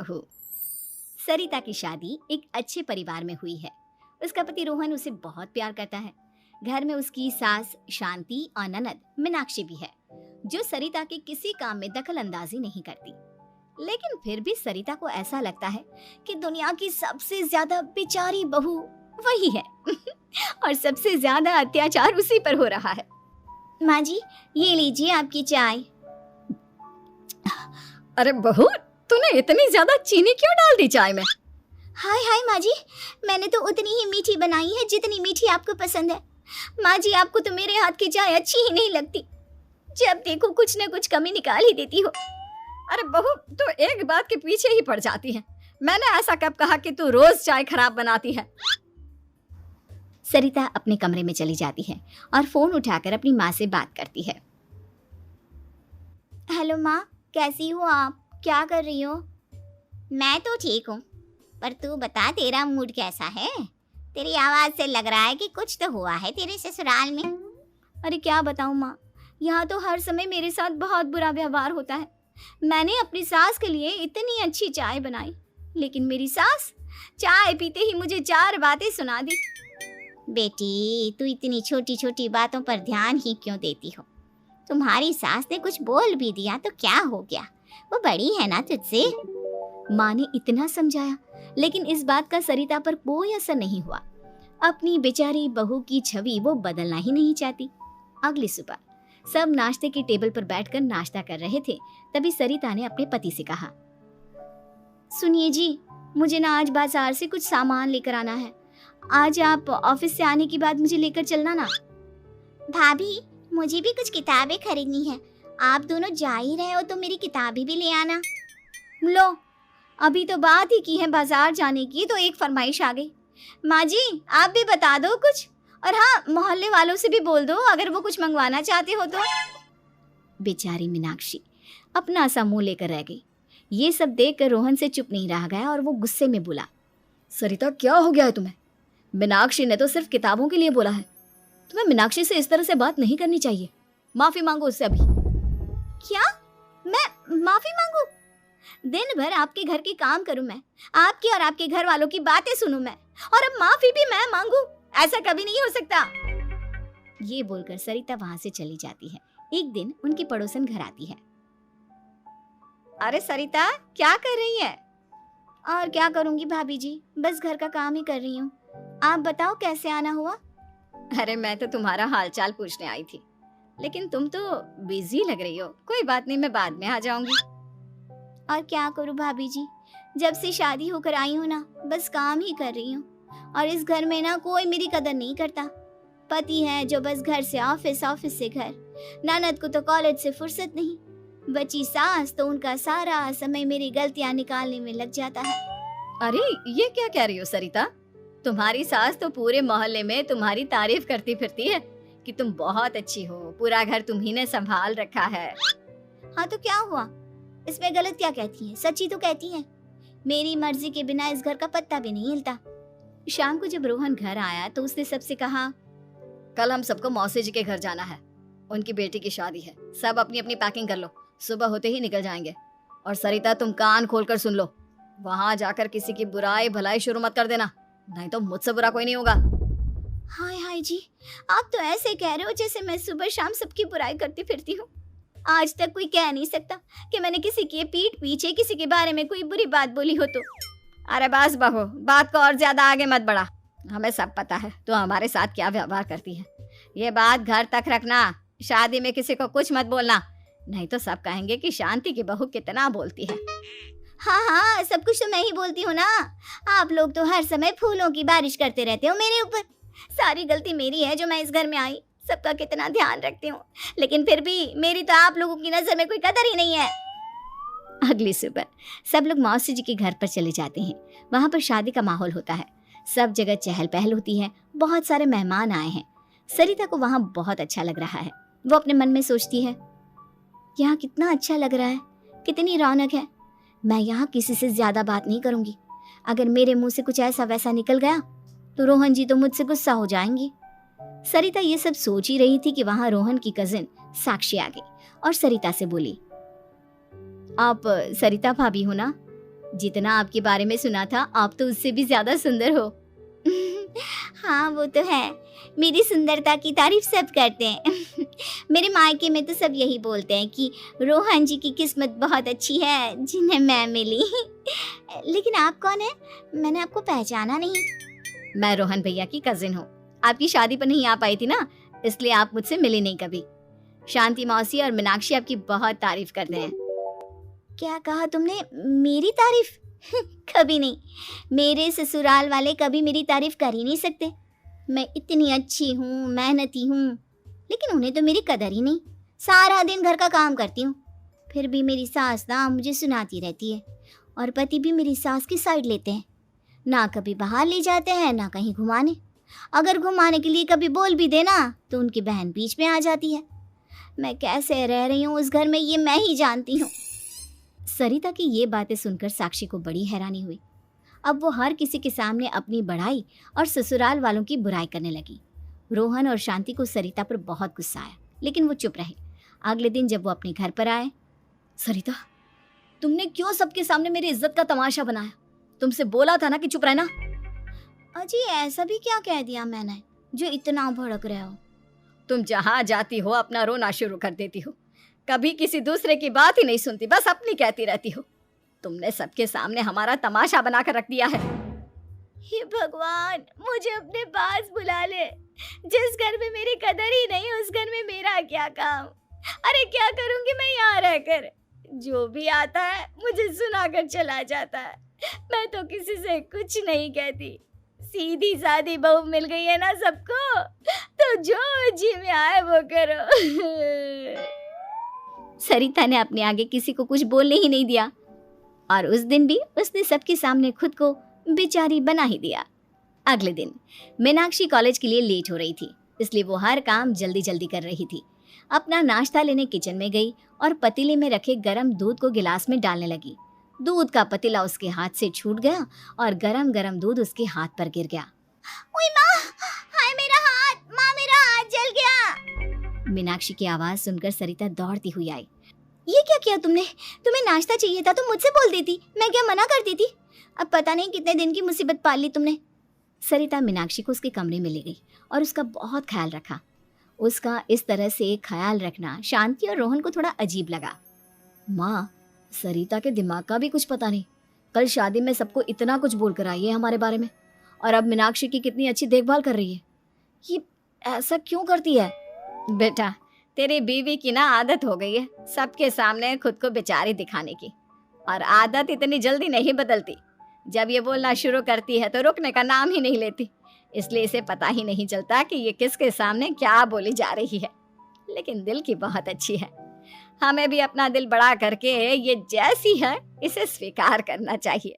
बहू। सरिता की शादी एक अच्छे परिवार में हुई है। उसका पति रोहन उसे बहुत प्यार करता है। घर में उसकी सास शांति और ननद मीनाक्षी भी है, जो सरिता के किसी काम में दखल अंदाजी नहीं करती। लेकिन फिर भी सरिता को ऐसा लगता है कि दुनिया की सबसे ज्यादा बेचारी बहू वही है और सबसे ज्यादा अत्याचार उसी पर हो रहा है। माँ जी, ये लीजिए आपकी चाय। अरे बहू, तूने इतनी ज्यादा चीनी क्यों डाल दी चाय में? हाय हाय माँ जी, मैंने तो उतनी ही मीठी बनाई है जितनी मीठी आपको पसंद है। माँ जी, आपको तो मेरे हाथ की चाय अच्छी ही नहीं लगती। जब देखो कुछ न कुछ कमी निकाल ही देती हो। अरे बहू, तू एक बात के पीछे ही पड़ जाती है। मैंने ऐसा कब कहा कि तू रोज चाय खराब बनाती है? सरिता अपने कमरे में चली जाती है और फोन उठाकर अपनी माँ से बात करती है। हेलो माँ, कैसी हो आप? क्या कर रही हो? मैं तो ठीक हूँ, पर तू बता, तेरा मूड कैसा है? तेरी आवाज से लग रहा है कि कुछ तो हुआ है तेरे ससुराल में। अरे क्या बताऊँ माँ, यहाँ तो हर समय मेरे साथ बहुत बुरा व्यवहार होता है। मैंने अपनी सास के लिए इतनी अच्छी चाय बनाई, लेकिन मेरी सास चाय पीते ही मुझे 4 बातें सुना दी। बेटी, तू इतनी छोटी छोटी बातों पर ध्यान ही क्यों देती हो? तुम्हारी सास ने कुछ बोल भी दिया तो क्या हो गया, वो बड़ी है ना तुझसे। माँ ने इतना समझाया, लेकिन इस बात का सरिता पर कोई असर नहीं हुआ। अपनी बेचारी बहू की छवि वो बदलना ही नहीं चाहती। अगली सुबह सब नाश्ते की टेबल पर बैठकर नाश्ता कर रहे थे, तभी सरिता ने अपने पति से कहा, सुनिए जी, मुझे ना आज बाजार से कुछ सामान लेकर आना है। आज आप ऑफिस से आने के बाद मुझे लेकर चलना ना। भाभी, मुझे भी कुछ किताबें खरीदनी है। आप दोनों जा ही रहे हो तो मेरी किताबें भी ले आना। लो, अभी तो बात ही की है बाजार जाने की तो एक फरमाइश आ गई। माँ जी, आप भी बता दो कुछ, और हाँ, मोहल्ले वालों से भी बोल दो अगर वो कुछ मंगवाना चाहते हो तो। बेचारी मीनाक्षी अपना सा मुंह लेकर रह गई। ये सब देखकर रोहन से चुप नहीं रह गया और वो गुस्से में बोला, सरिता, क्या हो गया है तुम्हें? मीनाक्षी ने तो सिर्फ किताबों के लिए बोला है। तुम्हें मीनाक्षी से इस तरह से बात नहीं करनी चाहिए। माफी मांगो उससे अभी। क्या? मैं माफी मांगू? दिन भर आपके घर के काम करूं मैं, आपकी और आपके घर वालों की बातें सुनूं मैं, और अब माफी भी मैं मांगू? ऐसा कभी नहीं हो सकता। ये बोलकर सरिता वहां से चली जाती है। एक दिन उनकी पड़ोसन घर आती है। अरे सरिता, क्या कर रही है? और क्या करूंगी भाभी जी, बस घर का काम ही कर रही हूँ। आप बताओ कैसे आना हुआ? अरे मैं तो तुम्हारा हालचाल पूछने आई थी, लेकिन तुम तो बिजी लग रही हो। कोई बात नहीं, मैं बाद में आ जाऊंगी। और क्या करूं भाभी जी, जब से शादी होकर आई हूँ ना, बस काम ही कर रही हूँ। और इस घर में ना कोई मेरी कदर नहीं करता। पति है जो बस घर से ऑफिस, ऑफिस से घर। ननद को तो कॉलेज से फुर्सत नहीं। बची सास तो उनका सारा समय मेरी गलतियां निकालने में लग जाता है। अरे ये क्या कह रही हो सरिता? तुम्हारी सास तो पूरे मोहल्ले में तुम्हारी तारीफ करती फिरती है कि तुम बहुत अच्छी हो, पूरा घर तुम्ही ने संभाल रखा है। हाँ तो क्या हुआ, इसमें गलत क्या कहती है? सच्ची तो कहती है। मेरी मर्जी के बिना इस घर का पत्ता भी नहीं हिलता। शाम को जब रोहन घर आया तो उसने सबसे कहा, कल हम सबको मौसी जी के घर जाना है। उनकी बेटी की शादी है। सब अपनी अपनी पैकिंग कर लो, सुबह होते ही निकल जाएंगे। और सरिता, तुम कान खोलकर सुन लो, वहां जाकर किसी की बुराई भलाई शुरू मत कर देना, नहीं तो मुझसे बुरा कोई नहीं होगा। हाय हाय जी, आप तो ऐसे कह रहे हो जैसे मैं सुबह शाम सबकी बुराई करती फिरती हूँ। आज तक कोई कह नहीं सकता कि मैंने किसी के पीठ पीछे किसी के बारे में कोई बुरी बात बोली हो तो। अरे बस बहू, बात को और ज्यादा आगे मत बढ़ा। हमें सब पता है तो हमारे साथ क्या व्यवहार करती है। ये बात घर तक रखना, शादी में किसी को कुछ मत बोलना, नहीं तो सब कहेंगे कि शांति की बहू कितना बोलती है। हाँ हाँ, सब कुछ तो मैं ही बोलती हूँ ना। आप लोग तो हर समय फूलों की बारिश करते रहते हो मेरे ऊपर। सारी गलती मेरी है जो मैं इस घर में आई, सबका कितना ध्यान रखती हूँ, लेकिन फिर भी मेरी तो आप लोगों की नजर में कोई कदर ही नहीं है। अगली सुबह सब लोग मौसी जी के घर पर चले जाते हैं। वहाँ पर शादी का माहौल होता है, सब जगह चहल पहल होती है, बहुत सारे मेहमान आए हैं। सरिता को वहाँ बहुत अच्छा लग रहा है। वो अपने मन में सोचती है, यहाँ कितना अच्छा लग रहा है, कितनी रौनक है। मैं यहाँ किसी से ज्यादा बात नहीं करूंगी। अगर मेरे मुंह से कुछ ऐसा वैसा निकल गया तो रोहन जी तो मुझसे गुस्सा हो जाएंगी। सरिता ये सब सोच ही रही थी कि वहां रोहन की कजिन साक्षी आ गई और सरिता से बोली, आप सरिता भाभी हो ना? जितना आपके बारे में सुना था, आप तो उससे भी ज्यादा सुंदर हो। हाँ वो तो है, मेरी सुंदरता की तारीफ सब करते हैं। मेरे मायके में तो सब यही बोलते हैं कि रोहन जी की किस्मत बहुत अच्छी है जिन्हें मैं मिली। लेकिन आप कौन है? मैंने आपको पहचाना नहीं। मैं रोहन भैया की कजिन हूँ। आपकी शादी पर नहीं आ पाई थी ना, इसलिए आप मुझसे मिली नहीं कभी। शांति मौसी और मीनाक्षी आपकी बहुत तारीफ करते हैं। क्या कहा तुमने? मेरी तारीफ? कभी नहीं। मेरे ससुराल वाले कभी मेरी तारीफ कर ही नहीं सकते। मैं इतनी अच्छी हूँ, मेहनती हूँ, लेकिन उन्हें तो मेरी कदर ही नहीं। सारा दिन घर का काम करती हूँ, फिर भी मेरी सास ना मुझे सुनाती रहती है, और पति भी मेरी सास की साइड लेते हैं। ना कभी बाहर ले जाते हैं, ना कहीं घुमाने। अगर घुमाने के लिए कभी बोल भी देना तो उनकी बहन बीच में आ जाती है। मैं कैसे रह रही हूँ उस घर में, ये मैं ही जानती हूँ। सरिता की ये बातें सुनकर साक्षी को बड़ी हैरानी हुई। अब वो हर किसी के सामने अपनी बढ़ाई और ससुराल वालों की बुराई करने लगी। रोहन और शांति को सरिता पर बहुत गुस्सा आया, लेकिन वो चुप रहे। अगले दिन जब वो अपने घर पर आए, सरिता, तुमने क्यों सबके सामने मेरी इज्जत का तमाशा बनाया? तुमसे बोला था ना कि चुप रहना। अजी ऐसा भी क्या कह दिया मैंने जो इतना भड़क रहे हो? तुम जहाँ जाती हो अपना रोना शुरू कर देती हो, कभी किसी दूसरे की बात ही नहीं सुनती, बस अपनी कहती रहती हो। तुमने सबके सामने हमारा तमाशा बनाकर रख दिया है। हे भगवान, मुझे अपने पास बुला ले। जिस घर में मेरी कदर ही नहीं, उस घर में मेरा क्या काम? अरे क्या करूंगी मैं यहाँ रहकर? जो भी आता है मुझे सुनाकर चला जाता है। मैं तो किसी से कुछ नहीं कहती। सीधी सादी बहू मिल गई है ना सबको, तो जो जी में आए वो करो। सरिता ने अपने आगे किसी को कुछ बोलने ही नहीं दिया, और उस दिन भी उसने सबके सामने खुद को बेचारी बना ही दिया। अगले दिन मीनाक्षी कॉलेज के लिए लेट हो रही थी, इसलिए वो हर काम जल्दी जल्दी कर रही थी। अपना नाश्ता लेने किचन में गई और पतीले में रखे गरम दूध को गिलास में डालने लगी। दूध का पतीला उसके हाथ से छूट गया और गरम गरम दूध उसके हाथ पर गिर गया। ओए माँ, हाय मेरा हाथ, माँ मेरा हाथ जल गया। मीनाक्षी की आवाज सुनकर सरिता दौड़ती हुई आई। ये क्या किया तुमने? तुम्हें नाश्ता चाहिए था तो मुझसे बोल देती, मैं क्या मना करती थी? अब पता नहीं कितने दिन की मुसीबत पाल ली तुमने। सरिता मीनाक्षी को उसके कमरे में ले गई और उसका बहुत ख्याल रखा। उसका इस तरह से ख्याल रखना शांति और रोहन को थोड़ा अजीब लगा। माँ, सरिता के दिमाग का भी कुछ पता नहीं। कल शादी में सबको इतना कुछ बोल कर आई है हमारे बारे में, और अब मीनाक्षी की कितनी अच्छी देखभाल कर रही है। ये ऐसा क्यों करती है? बेटा, तेरी बीवी की ना आदत हो गई है सबके सामने खुद को बेचारी दिखाने की, और आदत इतनी जल्दी नहीं बदलती। जब ये बोलना शुरू करती है तो रुकने का नाम ही नहीं लेती, इसलिए इसे पता ही नहीं चलता कि ये किसके सामने क्या बोली जा रही है। लेकिन दिल की बहुत अच्छी है। हमें भी अपना दिल बड़ा करके ये जैसी है इसे स्वीकार करना चाहिए।